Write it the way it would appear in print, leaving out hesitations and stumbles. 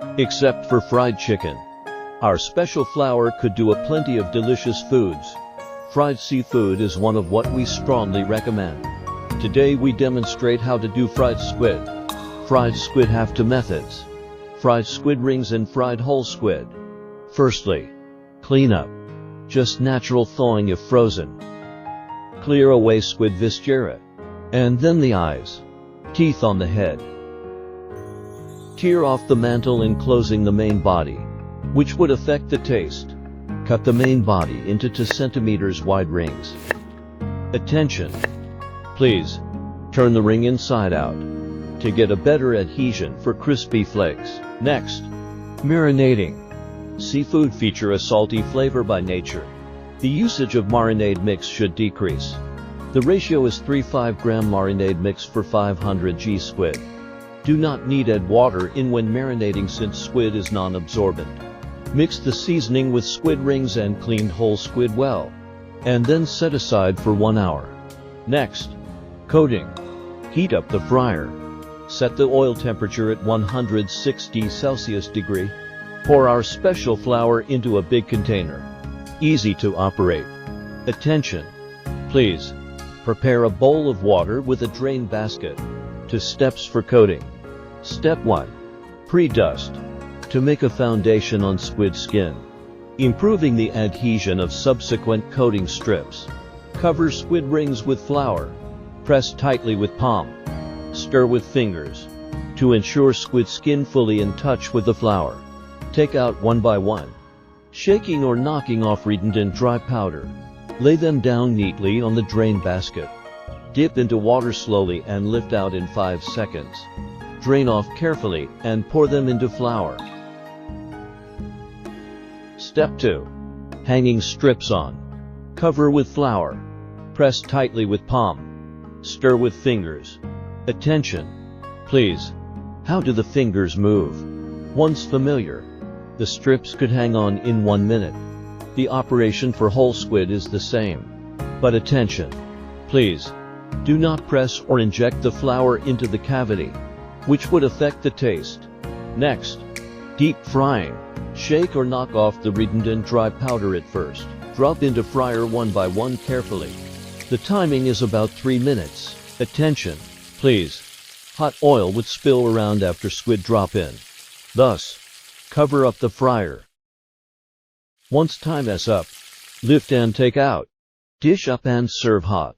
Except for fried chicken. Our special flour could do a plenty of delicious foods. Fried seafood is one of what we strongly recommend. Today we demonstrate how to do fried squid. Fried squid have two methods: fried squid rings and fried whole squid. Firstly, clean up. Just natural thawing if frozen. Clear away squid viscera. And then the eyes, teeth on the head. Tear off the mantle enclosing the main body, which would affect the taste. Cut the main body into 2 centimeters wide rings. Attention! Please, turn the ring inside out to get a better adhesion for crispy flakes. Next, marinating. Seafood feature a salty flavor by nature. The usage of marinade mix should decrease. The ratio is 3-5 gram marinade mix for 500 g squid. Do not need add water in when marinating since squid is non-absorbent. Mix the seasoning with squid rings and cleaned whole squid well, and then set aside for 1 hour. Next, coating. Heat up the fryer. Set the oil temperature at 160 Celsius degree. Pour our special flour into a big container. Easy to operate. Attention! Please, prepare a bowl of water with a drain basket. 2 steps for coating. Step 1. Pre-dust. To make a foundation on squid skin, improving the adhesion of subsequent coating strips. Cover squid rings with flour. Press tightly with palm. Stir with fingers. To ensure squid skin fully in touch with the flour, take out one by one, shaking or knocking off redundant dry powder. Lay them down neatly on the drain basket. Dip into water slowly and lift out in 5 seconds. Drain off carefully and pour them into flour. Step 2. Hanging strips on. Cover with flour. Press tightly with palm. Stir with fingers. Attention! Please, how do the fingers move? Once familiar, the strips could hang on in 1 minute. The operation for whole squid is the same. But attention! Please, do not press or inject the flour into the cavity, which would affect the taste. Next, deep frying. Shake or knock off the redundant dry powder at first. Drop into fryer one by one carefully. The timing is about 3 minutes. Attention! Please, hot oil would spill around after squid drop in. Thus, cover up the fryer. Once time is up, lift and take out. Dish up and serve hot.